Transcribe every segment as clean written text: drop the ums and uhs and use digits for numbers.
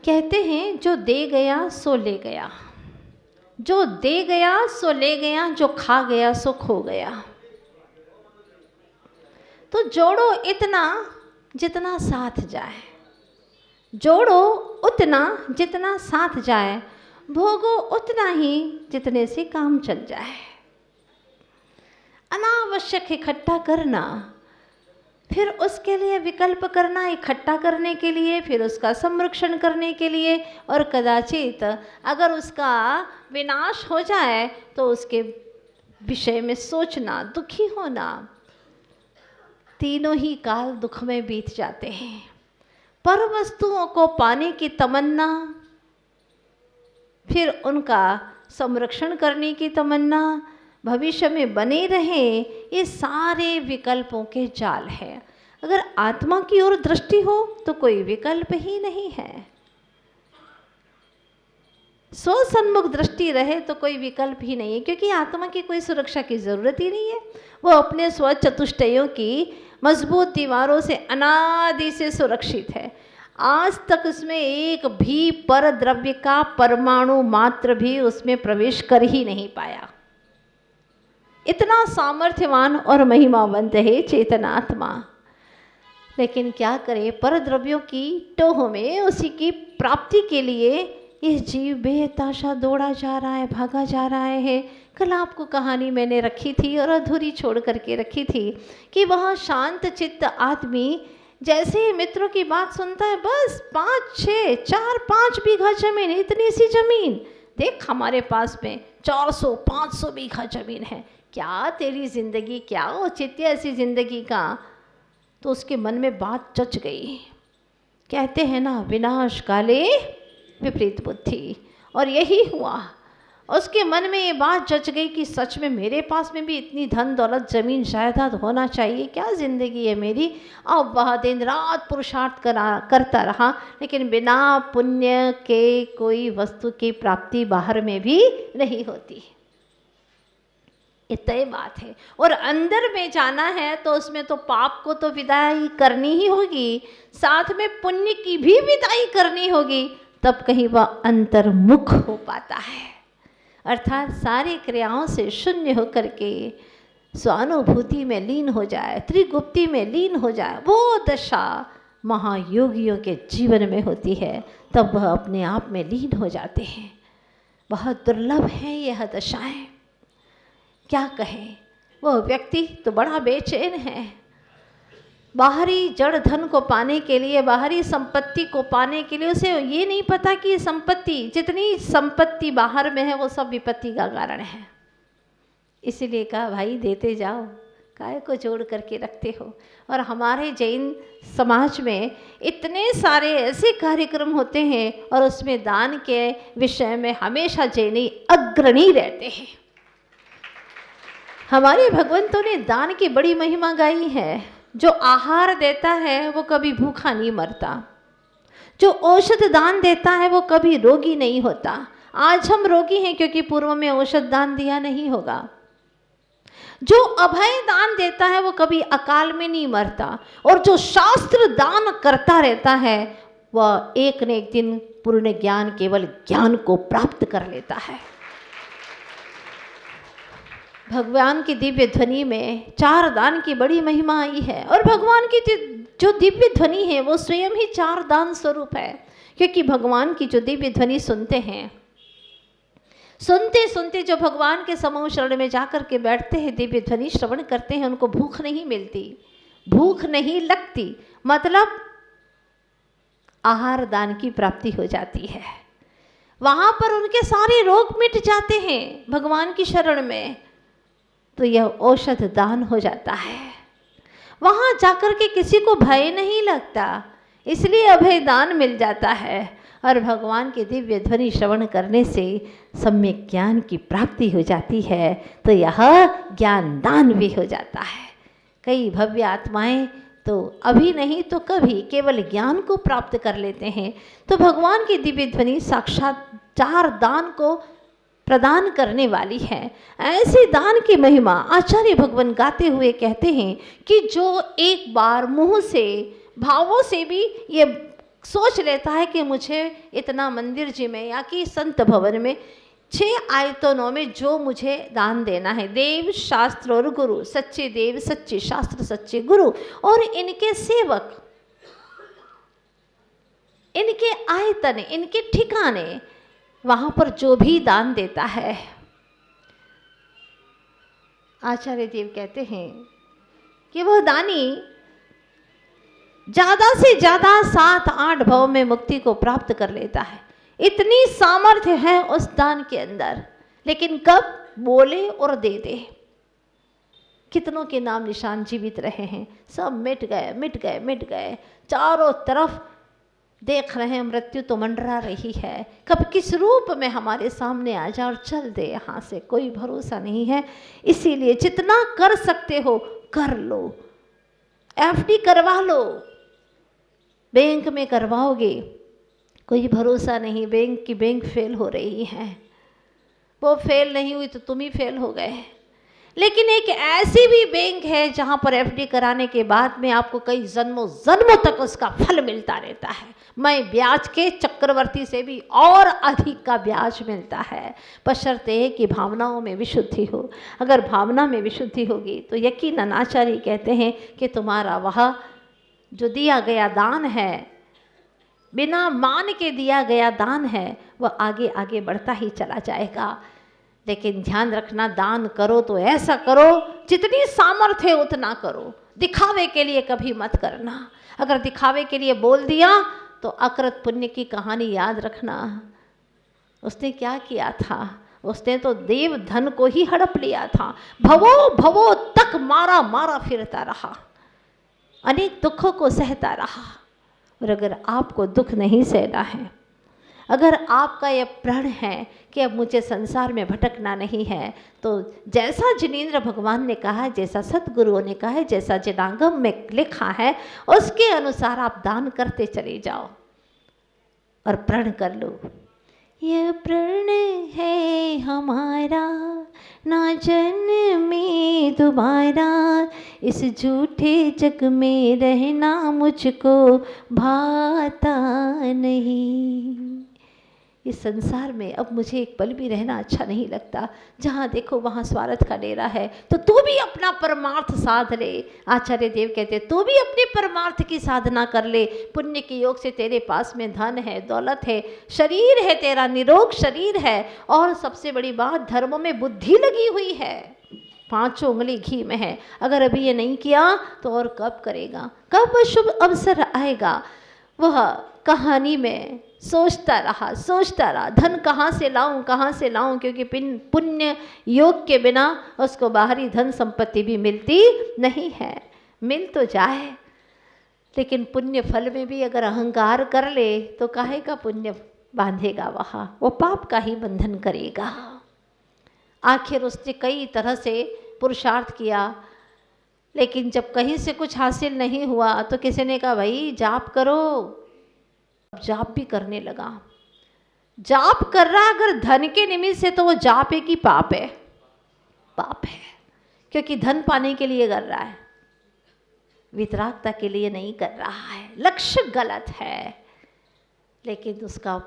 कहते हैं जो दे गया सो ले गया, जो दे गया सो ले गया, जो खा गया सो खो गया। तो जोड़ो इतना जितना साथ जाए, जोड़ो उतना जितना साथ जाए, भोगो उतना ही जितने से काम चल जाए। अनावश्यक इकट्ठा करना, फिर उसके लिए विकल्प करना इकट्ठा करने के लिए, फिर उसका संरक्षण करने के लिए, और कदाचित अगर उसका विनाश हो जाए तो उसके विषय में सोचना, दुखी होना, तीनों ही काल दुख में बीत जाते हैं। पर वस्तुओं को पाने की तमन्ना, फिर उनका संरक्षण करने की तमन्ना, भविष्य में बने रहें, ये सारे विकल्पों के जाल हैं। अगर आत्मा की ओर दृष्टि हो तो कोई विकल्प ही नहीं है। स्वसन्मुख दृष्टि रहे तो कोई विकल्प ही नहीं है, क्योंकि आत्मा की कोई सुरक्षा की जरूरत ही नहीं है। वो अपने स्व चतुष्टयों की मजबूत दीवारों से अनादि से सुरक्षित है। आज तक उसमें एक भी पर द्रव्य का परमाणु मात्र भी उसमें प्रवेश कर ही नहीं पाया। इतना सामर्थ्यवान और महिमावंत है चेतनात्मा। लेकिन क्या करे, पर द्रव्यों की टोह में उसी की प्राप्ति के लिए यह जीव बेहताशा दौड़ा जा रहा है, भागा जा रहा है। कल आपको कहानी मैंने रखी थी और अधूरी छोड़ करके रखी थी कि वह शांत चित्त आदमी जैसे ही मित्रों की बात सुनता है, बस 5-6-4-5 बीघा जमीन, इतनी सी जमीन देख, हमारे पास में 400-500 बीघा जमीन है, क्या तेरी जिंदगी, क्या औचित्य ऐसी जिंदगी का। तो उसके मन में बात जच गई। कहते हैं ना, विनाश काले विपरीत बुद्धि, और यही हुआ। उसके मन में ये बात जच गई कि सच में मेरे पास में भी इतनी धन दौलत जमीन जायदाद होना चाहिए, क्या ज़िंदगी है मेरी। अब वह दिन रात पुरुषार्थ करता रहा, लेकिन बिना पुण्य के कोई वस्तु की प्राप्ति बाहर में भी नहीं होती। इतनी बात है। और अंदर में जाना है तो उसमें तो पाप को तो विदाई करनी ही होगी, साथ में पुण्य की भी विदाई करनी होगी, तब कहीं वह अंतर्मुख हो पाता है। अर्थात सारी क्रियाओं से शून्य होकर के स्वानुभूति में लीन हो जाए, त्रिगुप्ति में लीन हो जाए। वो दशा महायोगियों के जीवन में होती है, तब वह अपने आप में लीन हो जाते हैं। बहुत दुर्लभ है यह दशाएं। क्या कहें, वह व्यक्ति तो बड़ा बेचैन है। बाहरी जड़ धन को पाने के लिए, बाहरी संपत्ति को पाने के लिए उसे ये नहीं पता कि संपत्ति, जितनी संपत्ति बाहर में है वो सब विपत्ति का कारण है। इसीलिए कहा, भाई देते जाओ, काय को जोड़ करके रखते हो। और हमारे जैन समाज में इतने सारे ऐसे कार्यक्रम होते हैं और उसमें दान के विषय में हमेशा जैनी अग्रणी रहते हैं। हमारे भगवंतों ने दान की बड़ी महिमा गाई है। जो आहार देता है वो कभी भूखा नहीं मरता, जो औषध दान देता है वो कभी रोगी नहीं होता। आज हम रोगी हैं क्योंकि पूर्व में औषध दान दिया नहीं होगा। जो अभय दान देता है वो कभी अकाल में नहीं मरता, और जो शास्त्र दान करता रहता है वह एक न एक दिन पूर्ण ज्ञान, केवल ज्ञान को प्राप्त कर लेता है। भगवान की दिव्य ध्वनि में 4 दान की बड़ी महिमा आई है, और भगवान की जो दिव्य ध्वनि है वो स्वयं ही 4 दान स्वरूप है। क्योंकि भगवान की जो दिव्य ध्वनि सुनते हैं, सुनते सुनते जो भगवान के समूह शरण में जाकर के बैठते हैं, दिव्य ध्वनि श्रवण करते हैं, उनको भूख नहीं मिलती, भूख नहीं लगती, मतलब आहार दान की प्राप्ति हो जाती है। वहाँ पर उनके सारे रोग मिट जाते हैं भगवान की शरण में, तो यह औषध दान हो जाता है। वहाँ जाकर के किसी को भय नहीं लगता, इसलिए अभय दान मिल जाता है। और भगवान की दिव्य ध्वनि श्रवण करने से सम्यक ज्ञान की प्राप्ति हो जाती है, तो यह ज्ञान दान भी हो जाता है। कई भव्य आत्माएं तो अभी नहीं तो कभी केवल ज्ञान को प्राप्त कर लेते हैं। तो भगवान की दिव्य ध्वनि साक्षात 4 दान को प्रदान करने वाली है। ऐसे दान की महिमा आचार्य भगवान गाते हुए कहते हैं कि जो एक बार मुंह से, भावों से भी ये सोच लेता है कि मुझे इतना मंदिर जी में या कि संत भवन में 6 आयतनों में जो मुझे दान देना है, देव शास्त्र और गुरु, सच्चे देव सच्चे शास्त्र सच्चे गुरु और इनके सेवक, इनके आयतन, इनके ठिकाने, वहाँ पर जो भी दान देता है, आचार्य देव कहते हैं कि वह दानी ज़्यादा से ज़्यादा 7-8 भव में मुक्ति को प्राप्त कर लेता है। इतनी सामर्थ्य है उस दान के अंदर, लेकिन कब बोले और दे दे। कितनों के नाम निशान जीवित रहे हैं, सब मिट गए मिट गए मिट गए। चारों तरफ देख रहे हैं मृत्यु तो मंडरा रही है, कब किस रूप में हमारे सामने आ जाए और चल दे यहाँ से, कोई भरोसा नहीं है। इसीलिए जितना कर सकते हो कर लो, एफडी करवा लो। बैंक में करवाओगे कोई भरोसा नहीं, बैंक की बैंक फेल हो रही है, वो फेल नहीं हुई तो तुम ही फेल हो गए। लेकिन एक ऐसी भी बैंक है जहाँ पर एफडी कराने के बाद में आपको कई जन्मों जन्मों तक उसका फल मिलता रहता है। मैं ब्याज के चक्रवर्ती से भी और अधिक का ब्याज मिलता है, बशर्ते है कि भावनाओं में विशुद्धि हो। अगर भावना में विशुद्धि होगी तो यकीनन आचार्य कहते हैं कि तुम्हारा वह जो दिया गया दान है, बिना मान के दिया गया दान है, वह आगे आगे बढ़ता ही चला जाएगा। लेकिन ध्यान रखना, दान करो तो ऐसा करो जितनी सामर्थ्य है उतना करो, दिखावे के लिए कभी मत करना। अगर दिखावे के लिए बोल दिया तो अकृत पुण्य की कहानी याद रखना। उसने क्या किया था, उसने तो देव धन को ही हड़प लिया था, भवो भवो तक मारा मारा फिरता रहा, अनेक दुखों को सहता रहा। और अगर आपको दुख नहीं सहना है, अगर आपका यह प्रण है कि अब मुझे संसार में भटकना नहीं है, तो जैसा जिनेंद्र भगवान ने कहा है, जैसा सतगुरुओं ने कहा है, जैसा जिनागम में लिखा है, उसके अनुसार आप दान करते चले जाओ और प्रण कर लो। यह प्रण है हमारा, ना जन्मे दोबारा, इस झूठे जग में रहना मुझको भाता नहीं। इस संसार में अब मुझे एक पल भी रहना अच्छा नहीं लगता, जहाँ देखो वहाँ स्वार्थ का डेरा है। तो तू भी अपना परमार्थ साध ले। आचार्य देव कहते तू भी अपने परमार्थ की साधना कर ले। पुण्य के योग से तेरे पास में धन है, दौलत है, शरीर है, तेरा निरोग शरीर है, और सबसे बड़ी बात धर्मों में बुद्धि लगी हुई है, 5 उंगली घी में है। अगर अभी ये नहीं किया तो और कब करेगा, कब वह शुभ अवसर आएगा। वह कहानी में सोचता रहा धन कहाँ से लाऊं, क्योंकि पुण्य योग के बिना उसको बाहरी धन संपत्ति भी मिलती नहीं है। मिल तो जाए, लेकिन पुण्य फल में भी अगर अहंकार कर ले तो काहे का पुण्य बांधेगा, वहाँ वो पाप का ही बंधन करेगा। आखिर उसने कई तरह से पुरुषार्थ किया, लेकिन जब कहीं से कुछ हासिल नहीं हुआ तो किसी ने कहा भाई जाप करो। जाप भी करने लगा। जाप कर रहा अगर धन के निमित्त से तो वो जाप एक ही पाप है, क्योंकि धन पाने के लिए कर रहा है, वितरागता के लिए नहीं कर रहा है। लक्ष्य गलत है, लेकिन उसका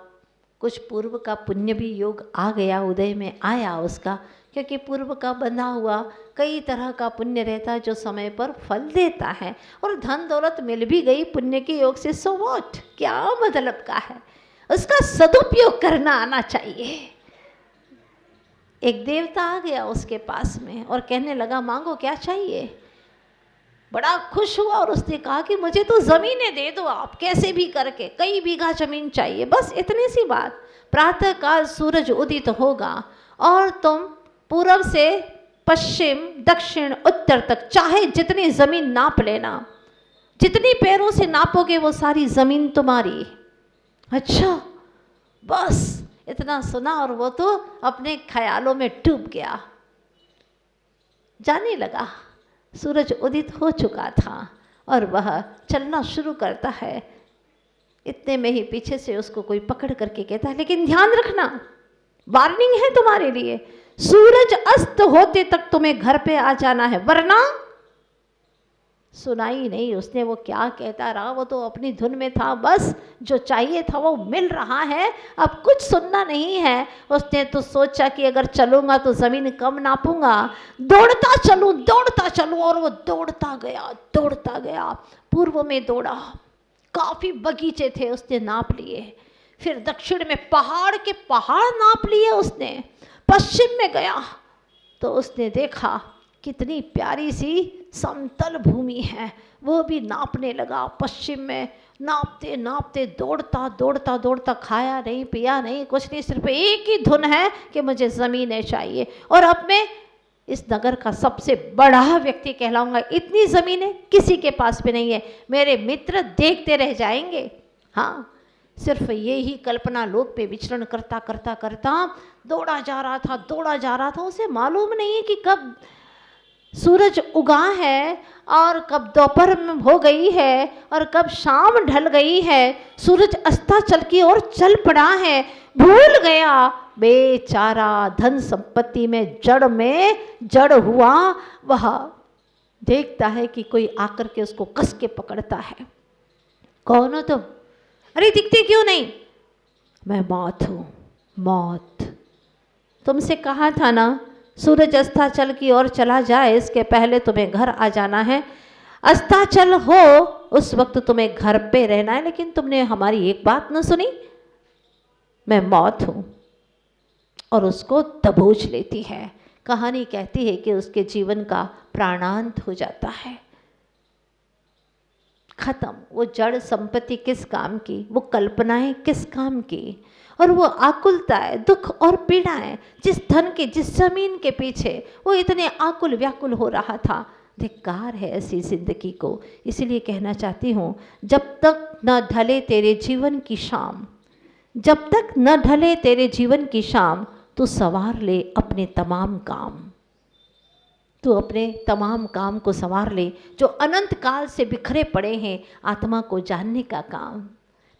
कुछ पूर्व का पुण्य भी योग आ गया, उदय में आया उसका, क्योंकि पूर्व का बंधा हुआ कई तरह का पुण्य रहता है जो समय पर फल देता है। और धन दौलत मिल भी गई पुण्य के योग से, सो व्हाट, क्या मतलब का है, उसका सदुपयोग करना आना चाहिए। एक देवता आ गया उसके पास में और कहने लगा मांगो क्या चाहिए। बड़ा खुश हुआ और उसने कहा कि मुझे तो ज़मीनें दे दो आप, कैसे भी करके, कई बीघा जमीन चाहिए, बस इतनी सी बात। प्रातः काल सूरज उदित होगा और तुम पूर्व से पश्चिम दक्षिण उत्तर तक चाहे जितनी ज़मीन नाप लेना, जितनी पैरों से नापोगे वो सारी ज़मीन तुम्हारी। अच्छा, बस इतना सुना और वो तो अपने ख्यालों में डूब गया, जाने लगा। सूरज उदित हो चुका था और वह चलना शुरू करता है। इतने में ही पीछे से उसको कोई पकड़ करके कहता है लेकिन ध्यान रखना, वार्निंग है तुम्हारे लिए, सूरज अस्त होते तक तुम्हें घर पे आ जाना है, वरना सुनाई नहीं उसने, वो क्या कहता रहा, वो तो अपनी धुन में था, बस जो चाहिए था वो मिल रहा है, अब कुछ सुनना नहीं है। उसने तो सोचा कि अगर चलूँगा तो ज़मीन कम नापूंगा, दौड़ता चलूँ, और वो दौड़ता गया, पूर्व में दौड़ा, काफ़ी बगीचे थे उसने नाप लिए, फिर दक्षिण में पहाड़ के पहाड़ नाप लिए उसने, पश्चिम में गया तो उसने देखा कितनी प्यारी सी समतल भूमि है, वो भी नापने लगा। पश्चिम में नापते नापते दौड़ता, खाया नहीं पिया नहीं कुछ नहीं, सिर्फ एक ही धुन है कि मुझे ज़मीनें चाहिए, और अब मैं इस नगर का सबसे बड़ा व्यक्ति कहलाऊंगा, इतनी ज़मीनें किसी के पास भी नहीं है, मेरे मित्र देखते रह जाएंगे। हाँ, सिर्फ ये ही कल्पना लोक पे विचरण करता दौड़ा जा रहा था। उसे मालूम नहीं है कि कब सूरज उगा है और कब दोपहर में हो गई है और कब शाम ढल गई है, सूरज अस्ताचल की ओर चल पड़ा है। भूल गया बेचारा, धन संपत्ति में जड़ हुआ, वह देखता है कि कोई आकर के उसको कस के पकड़ता है। कौन हो तुम? अरे दिखते क्यों नहीं? मैं मौत हूँ, मौत। तुमसे कहा था ना सूरज अस्ताचल की ओर चला जाए, इसके पहले तुम्हें घर आ जाना है। अस्ताचल हो उस वक्त तुम्हें घर पे रहना है, लेकिन तुमने हमारी एक बात न सुनी। मैं मौत हूँ, और उसको दबोच लेती है। कहानी कहती है कि उसके जीवन का प्राणांत हो जाता है, खत्म। वो जड़ संपत्ति किस काम की, वो कल्पनाएं किस काम की, और वो आकुलता है, दुख और पीड़ा है, जिस धन के, जिस जमीन के पीछे वो इतने आकुल व्याकुल हो रहा था। धिक्कार है ऐसी जिंदगी को। इसलिए कहना चाहती हूँ, जब तक न ढले तेरे जीवन की शाम, जब तक न ढले तेरे जीवन की शाम, तू सवार ले अपने तमाम काम, तू अपने तमाम काम को संवार ले जो अनंत काल से बिखरे पड़े हैं। आत्मा को जानने का काम,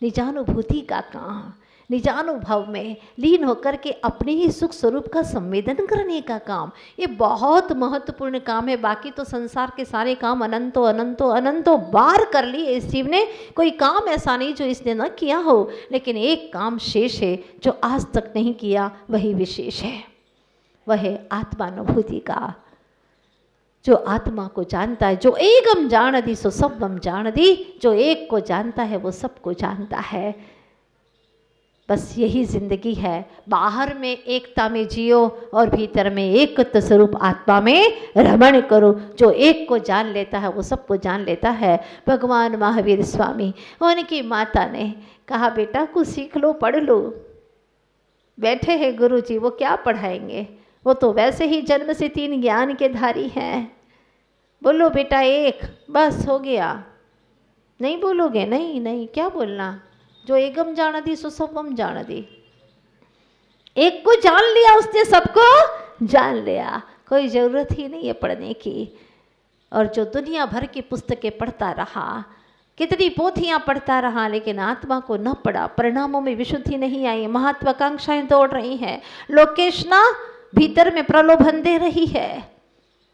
निजानुभूति का काम, निजानुभव में लीन होकर के अपने ही सुख स्वरूप का संवेदन करने का काम, ये बहुत महत्वपूर्ण काम है। बाकी तो संसार के सारे काम अनंतों बार कर लिए इस जीव ने, कोई काम ऐसा नहीं जो इसने न किया हो, लेकिन एक काम शेष है जो आज तक नहीं किया, वही विशेष है। वह है आत्मानुभूति का। जो आत्मा को जानता है, जो एकम जानती सो सबम जानती, जो एक को जानता है वो सबको जानता है। बस यही जिंदगी है। बाहर में एकता में जियो और भीतर में एकत्व स्वरूप आत्मा में रमण करो। जो एक को जान लेता है वो सबको जान लेता है। भगवान महावीर स्वामी, उनकी माता ने कहा, बेटा कुछ सीख लो, पढ़ लो। बैठे हैं गुरु जी, वो क्या पढ़ाएंगे, वो तो वैसे ही जन्म से 3 ज्ञान के धारी हैं। बोलो बेटा एक, बस हो गया। नहीं बोलोगे? नहीं, क्या बोलना? जो एकम जानती सो सबम जानती। एक को जान लिया उसने, सबको जान लिया, कोई ज़रूरत ही नहीं है पढ़ने की। और जो दुनिया भर की पुस्तकें पढ़ता रहा, कितनी पोथियाँ पढ़ता रहा, लेकिन आत्मा को न पढ़ा, परिणामों में विशुद्धि नहीं आई। महत्वाकांक्षाएं दौड़ रही हैं, लोकेशना भीतर में प्रलोभन दे रही है,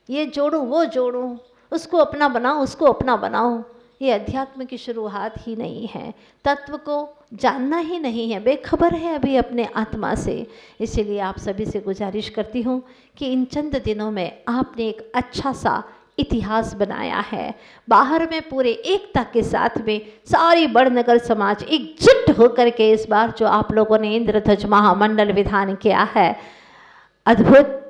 ये जोड़ूं वो जोड़ूं, उसको अपना बनाओ उसको अपना बनाओ। ये अध्यात्म की शुरुआत ही नहीं है, तत्व को जानना ही नहीं है, बेखबर है अभी अपने आत्मा से। इसीलिए आप सभी से गुजारिश करती हूँ कि इन चंद दिनों में आपने एक अच्छा सा इतिहास बनाया है। बाहर में पूरे एकता के साथ में सारी बड़नगर समाज एकजुट होकर के इस बार जो आप लोगों ने इंद्रध्वज महामंडल विधान किया है, अद्भुत।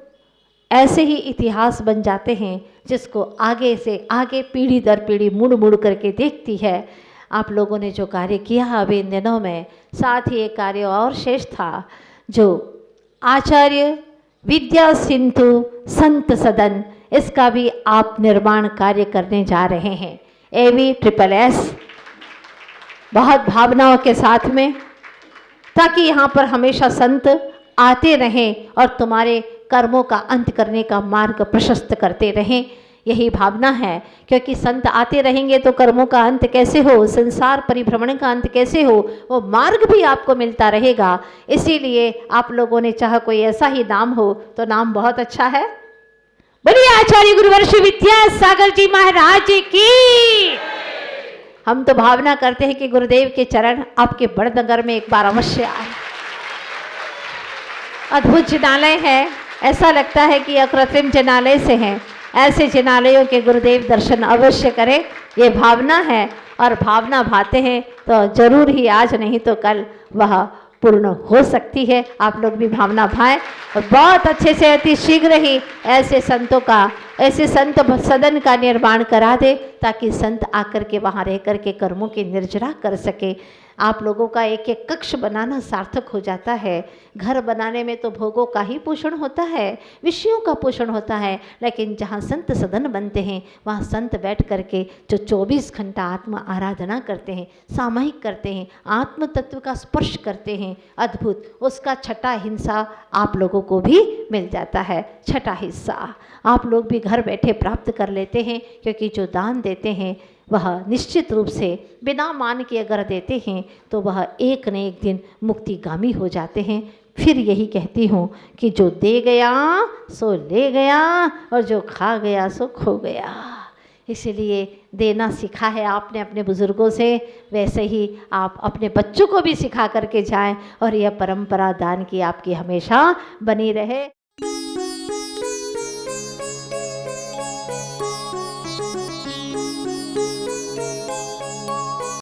ऐसे ही इतिहास बन जाते हैं जिसको आगे से आगे पीढ़ी दर पीढ़ी मुड़ मुड़ करके देखती है। आप लोगों ने जो कार्य किया अभी इन दिनों में, साथ ही एक कार्य और शेष था, जो आचार्य विद्या सिंधु संत सदन, इसका भी आप निर्माण कार्य करने जा रहे हैं। AVSSS बहुत भावनाओं के साथ में, ताकि यहाँ पर हमेशा संत आते रहें और तुम्हारे कर्मों का अंत करने का मार्ग प्रशस्त करते रहें। यही भावना है, क्योंकि संत आते रहेंगे तो कर्मों का अंत कैसे हो, संसार परिभ्रमण का अंत कैसे हो, वो मार्ग भी आपको मिलता रहेगा। इसीलिए आप लोगों ने चाहा कोई ऐसा ही नाम हो, तो नाम बहुत अच्छा है, बोलिए आचार्य गुरुवर्ष विद्यासागर जी महाराज की। हम तो भावना करते हैं कि गुरुदेव के चरण आपके बड़नगर में एक बार अवश्य आए। अद्भुत जिनालय है, ऐसा लगता है कि अकृत्रिम जिनालय से हैं। ऐसे जिनालयों के गुरुदेव दर्शन अवश्य करें, ये भावना है। और भावना भाते हैं तो जरूर ही आज नहीं तो कल वह पूर्ण हो सकती है। आप लोग भी भावना भाएं और बहुत अच्छे से अति शीघ्र ही ऐसे संतों का, ऐसे संत सदन का निर्माण करा दे, ताकि संत आकर के वहाँ रह कर के कर्मों की निर्जरा कर सके। आप लोगों का एक एक कक्ष बनाना सार्थक हो जाता है। घर बनाने में तो भोगों का ही पोषण होता है, विषयों का पोषण होता है, लेकिन जहाँ संत सदन बनते हैं वहाँ संत बैठ करके जो 24 घंटा आत्म आराधना करते हैं, सामूहिक करते हैं, आत्म तत्व का स्पर्श करते हैं, अद्भुत, उसका छठा हिस्सा आप लोगों को भी मिल जाता है। छठा हिस्सा आप लोग भी घर बैठे प्राप्त कर लेते हैं, क्योंकि जो दान देते हैं वह निश्चित रूप से बिना मान के अगर देते हैं तो वह एक न एक दिन मुक्तिगामी हो जाते हैं। फिर यही कहती हूँ कि जो दे गया सो ले गया और जो खा गया सो खो गया। इसलिए देना सीखा है आपने अपने बुज़ुर्गों से, वैसे ही आप अपने बच्चों को भी सिखा करके जाएं और यह परंपरा दान की आपकी हमेशा बनी रहे।